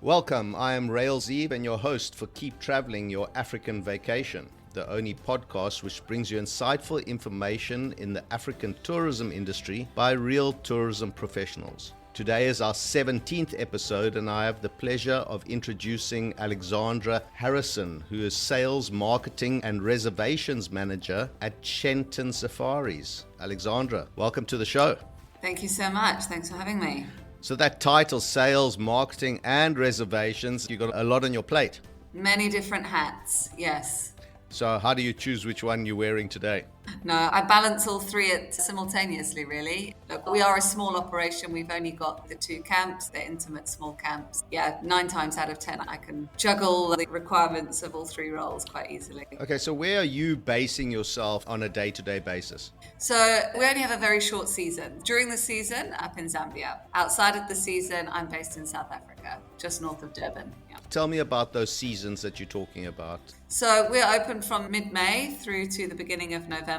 Welcome, I am Rails Eve and your host for Keep Traveling Your African Vacation, the only podcast which brings you insightful information in the African tourism industry by real tourism professionals. Today is our 17th episode and I have the pleasure of introducing Alexandra Harrison, who is Sales, Marketing and Reservations Manager at Shenton Safaris. Alexandra, welcome to the show. Thank you so much. Thanks for having me. So that title, Sales, Marketing and Reservations, you got a lot on your plate. Many different hats, yes. So how do you choose which one you're wearing today? No, I balance all three simultaneously, really. Look, we are a small operation. We've only got the two camps. They're intimate, small camps. 9 times out of 10, I can juggle the requirements of all three roles quite easily. Okay, so where are you basing yourself on a day-to-day basis? So we only have a very short season. During the season, up in Zambia. Outside of the season, I'm based in South Africa, just north of Durban. Yeah. Tell me about those seasons that you're talking about. So we're open from mid-May through to the beginning of November.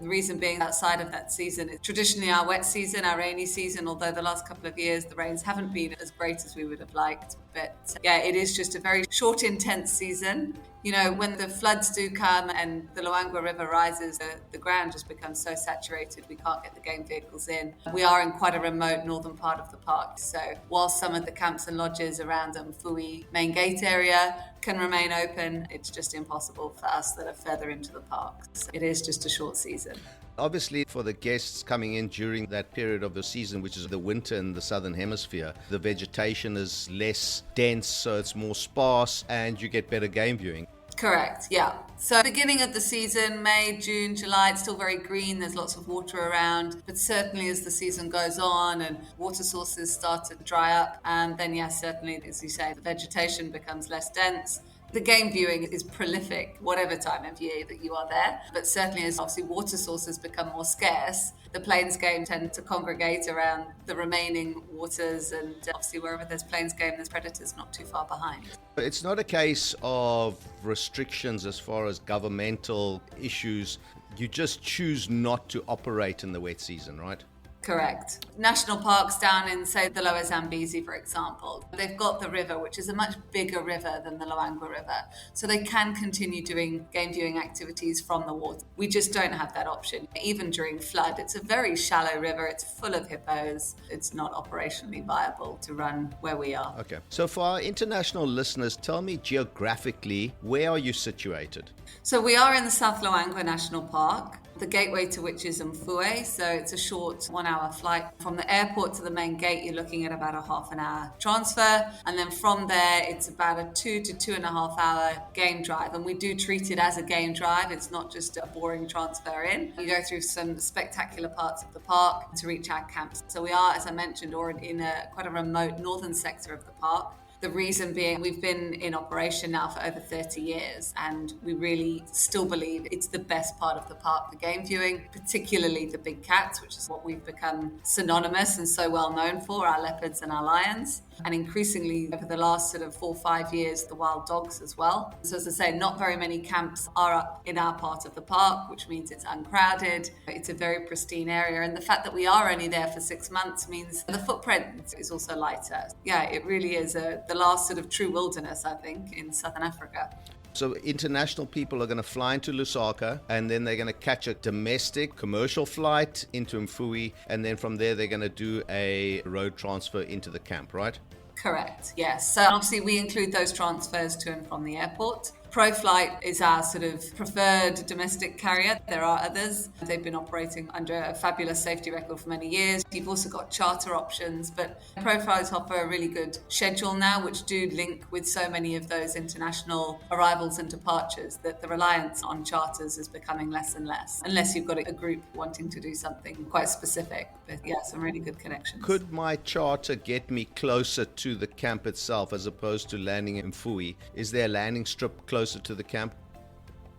The reason being, outside of that season is traditionally our wet season, our rainy season, although the last couple of years the rains haven't been as great as we would have liked. But it is just a very short, intense season. You know, when the floods do come and the Luangwa River rises, the ground just becomes so saturated we can't get the game vehicles in. We are in quite a remote northern part of the park. So whilst some of the camps and lodges around the Mfui main gate area can remain open, it's just impossible for us that are further into the park. So it is just a short season. Obviously, for the guests coming in during that period of the season, which is the winter in the southern hemisphere, the vegetation is less dense, so it's more sparse and you get better game viewing. Correct, yeah. So beginning of the season, May, June, July, it's still very green. There's lots of water around. But certainly as the season goes on and water sources start to dry up, then yes, certainly, as you say, the vegetation becomes less dense. The game viewing is prolific, whatever time of year that you are there. But certainly as obviously water sources become more scarce, the plains game tend to congregate around the remaining waters, and obviously wherever there's plains game, there's predators not too far behind. It's not a case of restrictions as far as governmental issues. You just choose not to operate in the wet season, right? Correct. National parks down in, say, the lower Zambezi, for example, they've got the river, which is a much bigger river than the Luangwa River. So they can continue doing game viewing activities from the water. We just don't have that option. Even during flood, it's a very shallow river. It's full of hippos. It's not operationally viable to run where we are. Okay. So for our international listeners, tell me geographically, where are you situated? So we are in the South Luangwa National Park, the gateway to which is Mfui. So it's a short 1-hour flight. From the airport to the main gate, you're looking at about a half an hour transfer. And then from there, it's about a 2 to 2.5 hour game drive. And we do treat it as a game drive. It's not just a boring transfer in. You go through some spectacular parts of the park to reach our camps. So we are, as I mentioned, already in quite a remote northern sector of the park. The reason being, we've been in operation now for over 30 years and we really still believe it's the best part of the park for game viewing, particularly the big cats, which is what we've become synonymous and so well known for, our leopards and our lions. And increasingly over the last sort of 4 or 5 years, the wild dogs as well. So as I say, not very many camps are up in our part of the park, which means it's uncrowded. It's a very pristine area. And the fact that we are only there for 6 months means the footprint is also lighter. Yeah, it really is the last sort of true wilderness, I think, in Southern Africa. So international people are going to fly into Lusaka and then they're going to catch a domestic commercial flight into Mfui, and then from there they're going to do a road transfer into the camp, right? Correct, yes. So obviously we include those transfers to and from the airport. ProFlight is our sort of preferred domestic carrier. There are others. They've been operating under a fabulous safety record for many years. You've also got charter options, but ProFlight offer a really good schedule now, which do link with so many of those international arrivals and departures that the reliance on charters is becoming less and less, unless you've got a group wanting to do something quite specific. But yeah, some really good connections. Could my charter get me closer to the camp itself as opposed to landing in Mfui? Is there a landing strip closer to the camp?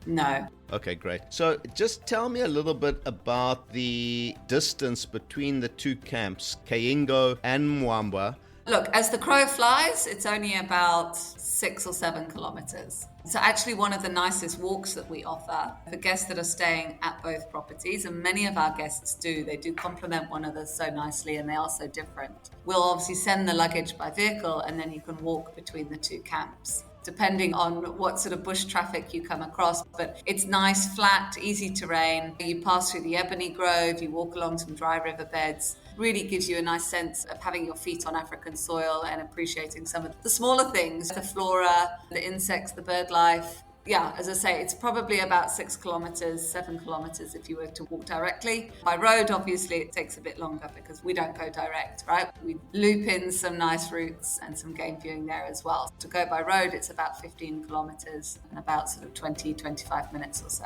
No. Okay, great. So just tell me a little bit about the distance between the two camps, Kaingo and Mwamba. Look, as the crow flies, it's only about 6 or 7 kilometers. So actually one of the nicest walks that we offer for guests that are staying at both properties, and many of our guests do, they do complement one another so nicely and they are so different. We'll obviously send the luggage by vehicle and then you can walk between the two camps, depending on what sort of bush traffic you come across. But it's nice, flat, easy terrain. You pass through the ebony grove, you walk along some dry riverbeds. Really gives you a nice sense of having your feet on African soil and appreciating some of the smaller things, the flora, the insects, the bird life. Yeah, as I say, it's probably about 6 kilometers, 7 kilometers if you were to walk directly. By road, obviously, it takes a bit longer because we don't go direct, right? We loop in some nice routes and some game viewing there as well. To go by road, it's about 15 kilometers and about sort of 20, 25 minutes or so.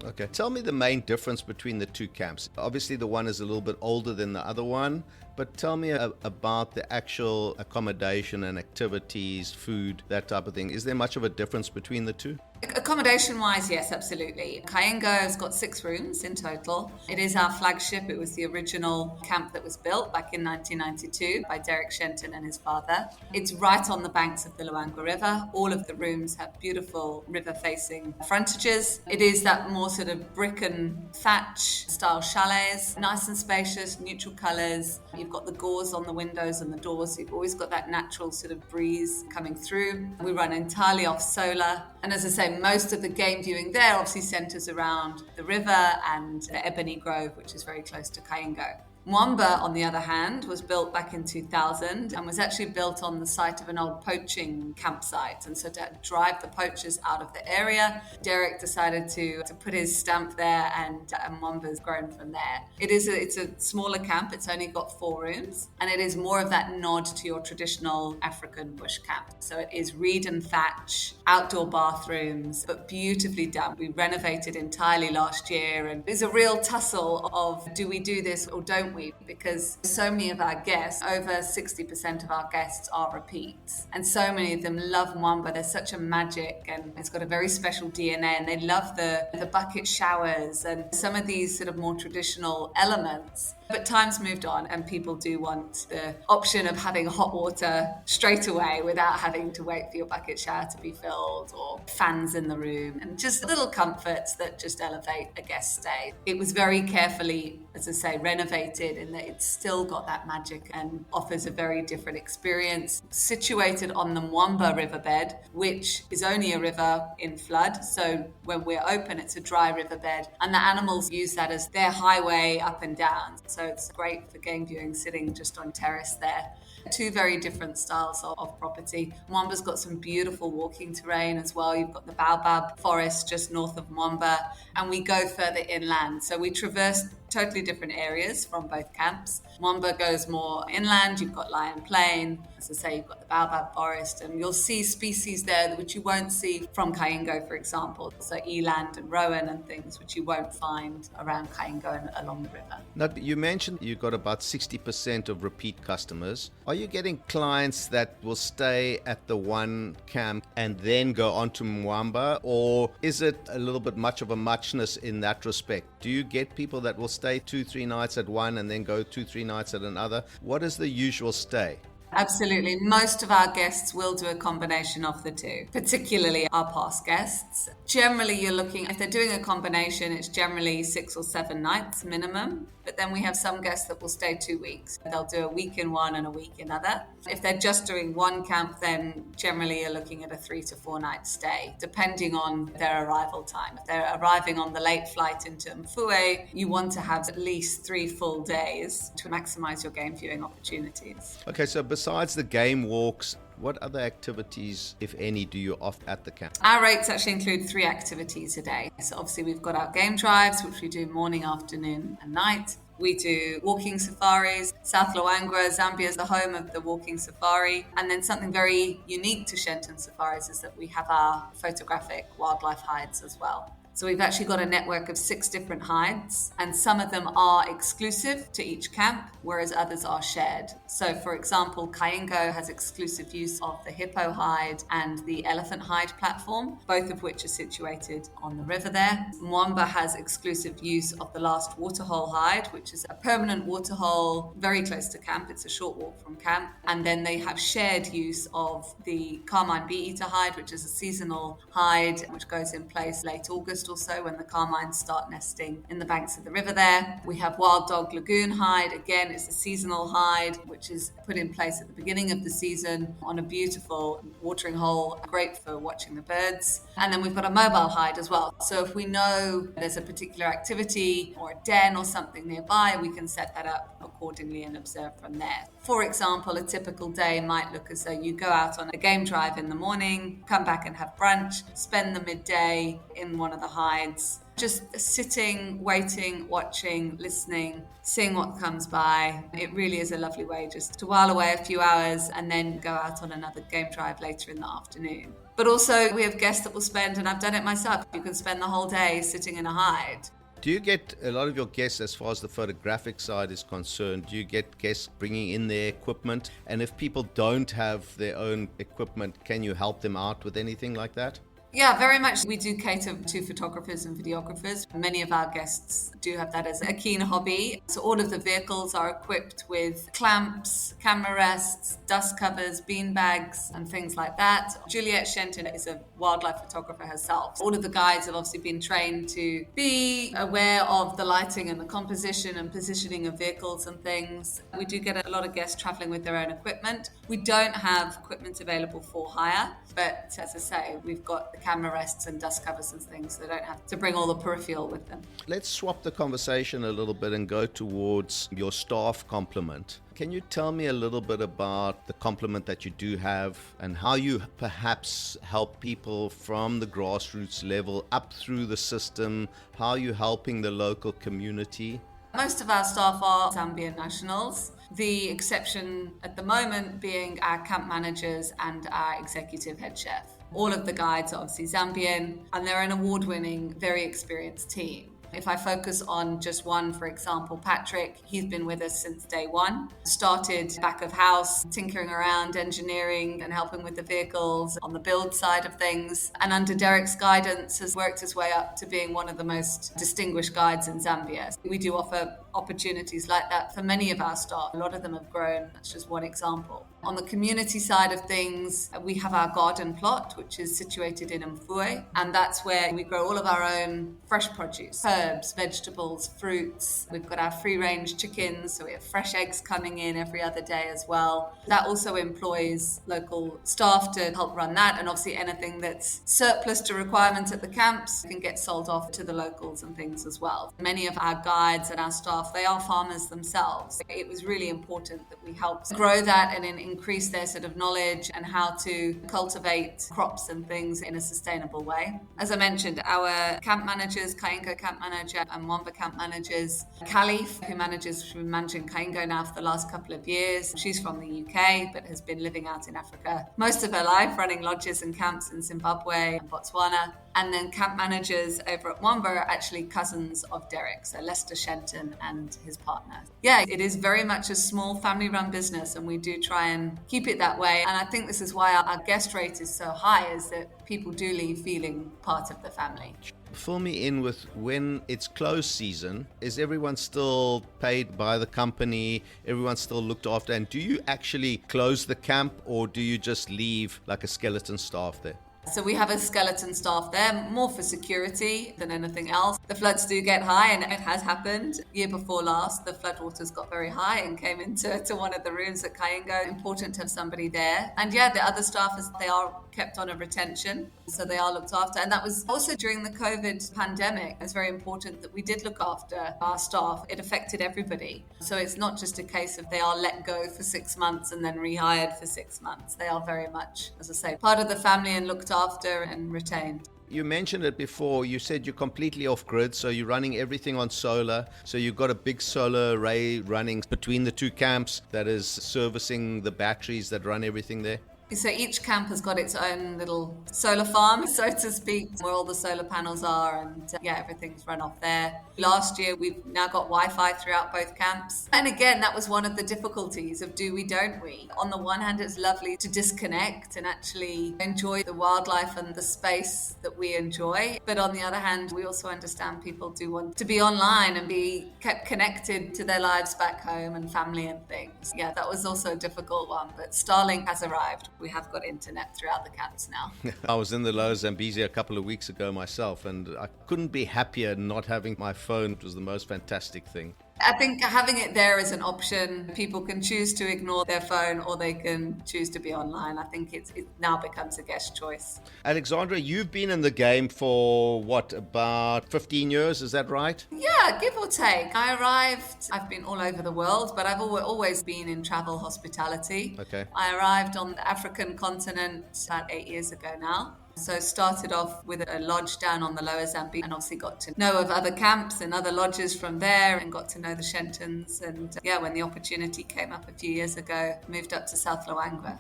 Okay. Tell me the main difference between the two camps. Obviously, the one is a little bit older than the other one, but tell me about the actual accommodation and activities, food, that type of thing. Is there much of a difference between the two? Accommodation-wise, yes, absolutely. Kayengo has got 6 rooms in total. It is our flagship. It was the original camp that was built back in 1992 by Shenton and his father. It's right on the banks of the Luangwa River. All of the rooms have beautiful river-facing frontages. It is that more sort of brick and thatch style chalets, nice and spacious, neutral colours. You've got the gauze on the windows and the doors, so you've always got that natural sort of breeze coming through. We run entirely off solar. And as I say, most of the game viewing there obviously centres around the river and the Ebony Grove, which is very close to Kayengo. Mwamba, on the other hand, was built back in 2000 and was actually built on the site of an old poaching campsite. And so to drive the poachers out of the area, Derek decided to put his stamp there, and Mwamba's grown from there. It's a smaller camp. It's only got 4 rooms, and it is more of that nod to your traditional African bush camp. So it is reed and thatch, outdoor bathrooms, but beautifully done. We renovated entirely last year, and there's a real tussle of do we do this or don't we? Because so many of our guests, over 60% of our guests are repeats. And so many of them love Mwamba. There's such a magic and it's got a very special DNA, and they love the bucket showers and some of these sort of more traditional elements. But time's moved on and people do want the option of having hot water straight away without having to wait for your bucket shower to be filled, or fans in the room, and just little comforts that just elevate a guest stay. It was very carefully, as I say, renovated in that it's still got that magic and offers a very different experience. Situated on the Mwamba riverbed, which is only a river in flood. So when we're open, it's a dry riverbed, and the animals use that as their highway up and down. So it's great for game viewing, sitting just on terrace there. 2 very different styles of property. Mwamba's got some beautiful walking terrain as well. You've got the baobab forest just north of Mwamba, and we go further inland. So we traverse totally different areas from both camps. Mwamba goes more inland. You've got Lion Plain. As I say, you've got the baobab forest, and you'll see species there which you won't see from Kayengo, for example. So eland and rowan and things which you won't find around Kayengo and along the river. Now, you mentioned you got about 60% of repeat customers. Are you getting clients that will stay at the one camp and then go on to Mwamba, or is it a little bit much of a muchness in that respect? Do you get people that will stay 2-3 nights at one and then go 2-3 nights at another? What is the usual stay? Absolutely. Most of our guests will do a combination of the two, particularly our past guests. Generally, you're looking, if they're doing a combination, it's generally 6 or 7 nights minimum. But then we have some guests that will stay 2 weeks. They'll do a week in one and a week in other. If they're just doing one camp, then generally you're looking at a 3 to 4 night stay, depending on their arrival time. If they're arriving on the late flight into Mfue, you want to have at least 3 full days to maximize your game viewing opportunities. Okay, so besides the game walks, what other activities, if any, do you offer at the camp? Our rates actually include 3 activities a day. So obviously we've got our game drives, which we do morning, afternoon and night. We do walking safaris. South Luangwa, Zambia is the home of the walking safari. And then something very unique to Shenton safaris is that we have our photographic wildlife hides as well. So we've actually got a network of 6 different hides, and some of them are exclusive to each camp, whereas others are shared. So for example, Kaingo has exclusive use of the hippo hide and the elephant hide platform, both of which are situated on the river there. Mwamba has exclusive use of the last waterhole hide, which is a permanent waterhole very close to camp. It's a short walk from camp. And then they have shared use of the carmine bee-eater hide, which is a seasonal hide, which goes in place late August or so when the carmines start nesting in the banks of the river there. We have wild dog lagoon hide. Again, it's a seasonal hide, which is put in place at the beginning of the season on a beautiful watering hole, great for watching the birds. And then we've got a mobile hide as well. So if we know there's a particular activity or a den or something nearby, we can set that up accordingly and observe from there. For example, a typical day might look as though you go out on a game drive in the morning, come back and have brunch, spend the midday in one of the hides, just sitting, waiting, watching, listening, seeing what comes by. It really is a lovely way just to while away a few hours and then go out on another game drive later in the afternoon. But also we have guests that will spend, and I've done it myself, you can spend the whole day sitting in a hide. Do you get a lot of your guests, as far as the photographic side is concerned, do you get guests bringing in their equipment? And if people don't have their own equipment, can you help them out with anything like that? Yeah, very much. We do cater to photographers and videographers. Many of our guests do have that as a keen hobby. So all of the vehicles are equipped with clamps, camera rests, dust covers, bean bags, and things like that. Juliet Shenton is a wildlife photographer herself. All of the guides have obviously been trained to be aware of the lighting and the composition and positioning of vehicles and things. We do get a lot of guests traveling with their own equipment. We don't have equipment available for hire, but as I say, we've got the camera rests and dust covers and things, so they don't have to bring all the peripheral with them. Let's swap the conversation a little bit and go towards your staff complement. Can you tell me a little bit about the complement that you do have and how you perhaps help people from the grassroots level up through the system? How are you helping the local community? Most of our staff are Zambian nationals. The exception at the moment being our camp managers and our executive head chef. All of the guides are obviously Zambian, and they're an award-winning, very experienced team. If I focus on just one, for example, Patrick, he's been with us since day one. Started back of house, tinkering around, engineering and helping with the vehicles on the build side of things. And under Derek's guidance has worked his way up to being one of the most distinguished guides in Zambia. We do offer opportunities like that for many of our staff. A lot of them have grown. That's just one example. On the community side of things, we have our garden plot, which is situated in Mfue, and that's where we grow all of our own fresh produce, herbs, vegetables, fruits. We've got our free-range chickens, so we have fresh eggs coming in every other day as well. That also employs local staff to help run that, and obviously anything that's surplus to requirements at the camps can get sold off to the locals and things as well. Many of our guides and our staff, they are farmers themselves. It was really important that we helped grow that and increase their sort of knowledge and how to cultivate crops and things in a sustainable way. As I mentioned, our camp managers, Kaingo camp manager and Mwamba camp managers, Khalif, who manages from managing Kaingo now for the last couple of years. She's from the UK but has been living out in Africa most of her life, running lodges and camps in Zimbabwe and Botswana. And then camp managers over at Mwamba are actually cousins of Derek, so Lester Shenton and his partner. Yeah, it is very much a small family-run business, and we do try and keep it that way. And I think this is why our guest rate is so high, is that people do leave feeling part of the family. Fill me in with when it's close season, is everyone still paid by the company? Everyone's still looked after? And do you actually close the camp, or do you just leave like a skeleton staff there? So we have a skeleton staff there, more for security than anything else. The floods do get high, and it has happened. Year before last, the floodwaters got very high and came into one of the rooms at Kaingo. Important to have somebody there. And yeah, the other staff, they are kept on a retention, so they are looked after. And that was also during the COVID pandemic. It's very important that we did look after our staff. It affected everybody. So it's not just a case of they are let go for 6 months and then rehired for 6 months. They are very much, as I say, part of the family and looked after and retained. You mentioned it before. You said you're completely off grid, so you're running everything on solar. So you've got a big solar array running between the two camps that is servicing the batteries that run everything there. So each camp has got its own little solar farm, so to speak, where all the solar panels are, and everything's run off there. Last year, we've now got Wi-Fi throughout both camps. And again, that was one of the difficulties of do we, don't we? On the one hand, it's lovely to disconnect and actually enjoy the wildlife and the space that we enjoy. But on the other hand, we also understand people do want to be online and be kept connected to their lives back home and family and things. Yeah, that was also a difficult one, but Starlink has arrived. We have got internet throughout the camps now. I was in the lower Zambezi a couple of weeks ago myself, and I couldn't be happier not having my phone. It was the most fantastic thing. I think having it there is an option. People can choose to ignore their phone or they can choose to be online. I think it now becomes a guest choice. Alexandra, you've been in the game for about 15 years, is that right? Yeah, give or take. I've been all over the world, but I've always been in travel hospitality. Okay. I arrived on the African continent about 8 years ago now. So started off with a lodge down on the lower Zambia and obviously got to know of other camps and other lodges from there and got to know the Shentons. And when the opportunity came up a few years ago, moved up to South Luangwa.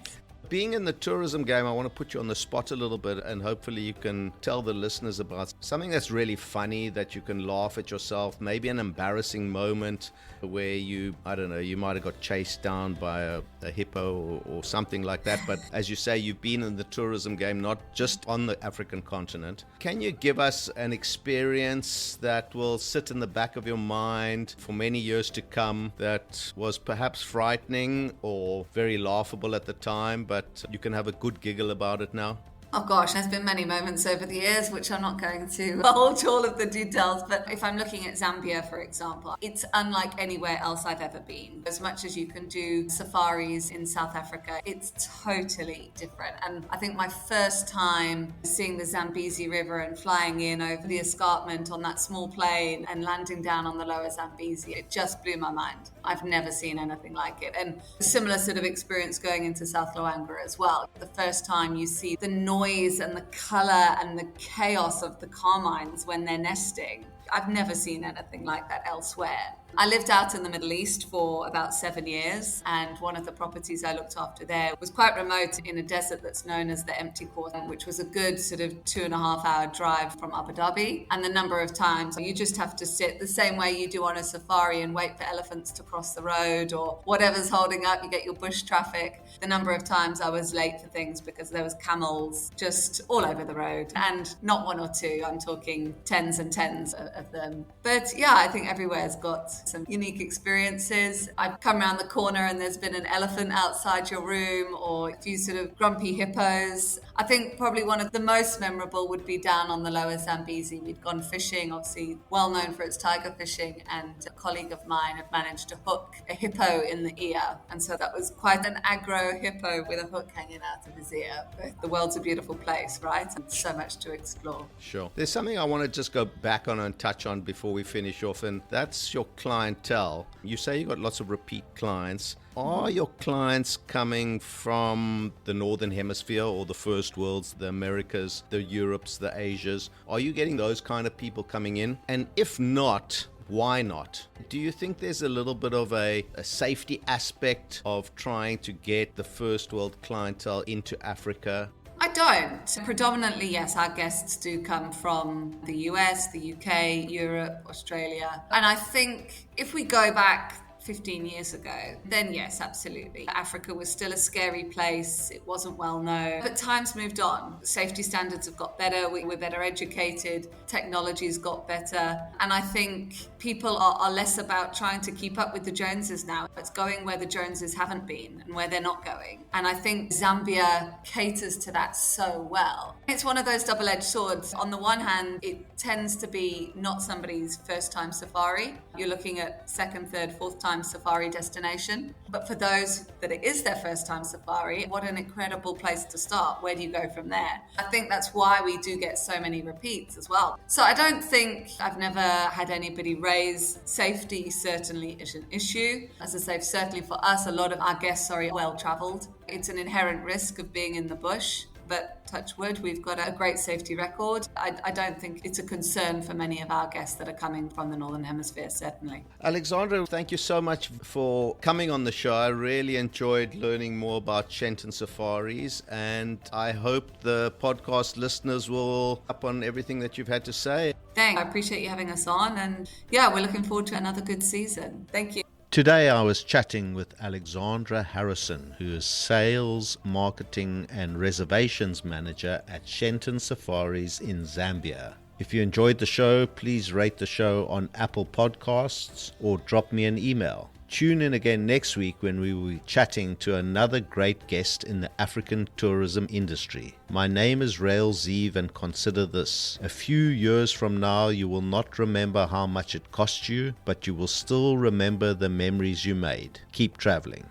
Being in the tourism game, I want to put you on the spot a little bit, and hopefully you can tell the listeners about something that's really funny, that you can laugh at yourself, maybe an embarrassing moment where you might have got chased down by a hippo or something like that. But as you say, you've been in the tourism game, not just on the African continent. Can you give us an experience that will sit in the back of your mind for many years to come that was perhaps frightening or very laughable at the time, but you can have a good giggle about it now? Oh gosh, there's been many moments over the years, which I'm not going to divulge all of the details. But if I'm looking at Zambia, for example, it's unlike anywhere else I've ever been. As much as you can do safaris in South Africa, it's totally different. And I think my first time seeing the Zambezi River and flying in over the escarpment on that small plane and landing down on the lower Zambezi, it just blew my mind. I've never seen anything like it. And a similar sort of experience going into South Luangwa as well. The first time you see the noise and the colour and the chaos of the carmines when they're nesting. I've never seen anything like that elsewhere. I lived out in the Middle East for about 7 years, and one of the properties I looked after there was quite remote in a desert that's known as the Empty Quarter, which was a good sort of 2.5 hour drive from Abu Dhabi. And the number of times you just have to sit the same way you do on a safari and wait for elephants to cross the road or whatever's holding up, you get your bush traffic. The number of times I was late for things because there was camels just all over the road, and not one or two, I'm talking tens and tens of them. But yeah, I think everywhere's got some unique experiences. I've come around the corner and there's been an elephant outside your room or a few sort of grumpy hippos. I think probably one of the most memorable would be down on the lower Zambezi. We'd gone fishing, obviously well known for its tiger fishing, and a colleague of mine had managed to hook a hippo in the ear. And so that was quite an aggro hippo with a hook hanging out of his ear. But the world's a beautiful place, right? And so much to explore. Sure. There's something I want to just go back on and touch on before we finish off, and that's your clientele. You say you got lots of repeat clients. Are your clients coming from the Northern Hemisphere or the First Worlds, the Americas, the Europes, the Asias? Are you getting those kind of people coming in? And if not, why not? Do you think there's a little bit of a safety aspect of trying to get the First World clientele into Africa? I don't. Predominantly, yes, our guests do come from the US, the UK, Europe, Australia. And I think if we go back 15 years ago, then yes, absolutely. Africa was still a scary place. It wasn't well known. But times moved on. Safety standards have got better. We're better educated. Technology's got better. And I think people are less about trying to keep up with the Joneses now. It's going where the Joneses haven't been and where they're not going. And I think Zambia caters to that so well. It's one of those double-edged swords. On the one hand, it tends to be not somebody's first-time safari. You're looking at second, third, fourth time safari destination. But for those that it is their first time safari, what an incredible place to start. Where do you go from there? I think that's why we do get so many repeats as well. So I don't think, I've never had anybody raise safety certainly is an issue. As I say, certainly for us, a lot of our guests are well traveled. It's an inherent risk of being in the bush. but touch wood, we've got a great safety record. I don't think it's a concern for many of our guests that are coming from the Northern Hemisphere, certainly. Alexandra, thank you so much for coming on the show. I really enjoyed learning more about Shenton safaris, and I hope the podcast listeners will up on everything that you've had to say. Thanks. I appreciate you having us on, and yeah, we're looking forward to another good season. Thank you. Today I was chatting with Alexandra Harrison, who is Sales, Marketing and Reservations Manager at Shenton Safaris in Zambia. If you enjoyed the show, please rate the show on Apple Podcasts or drop me an email. Tune in again next week when we will be chatting to another great guest in the African tourism industry. My name is Rael Zeev, and consider this. A few years from now, you will not remember how much it cost you, but you will still remember the memories you made. Keep traveling.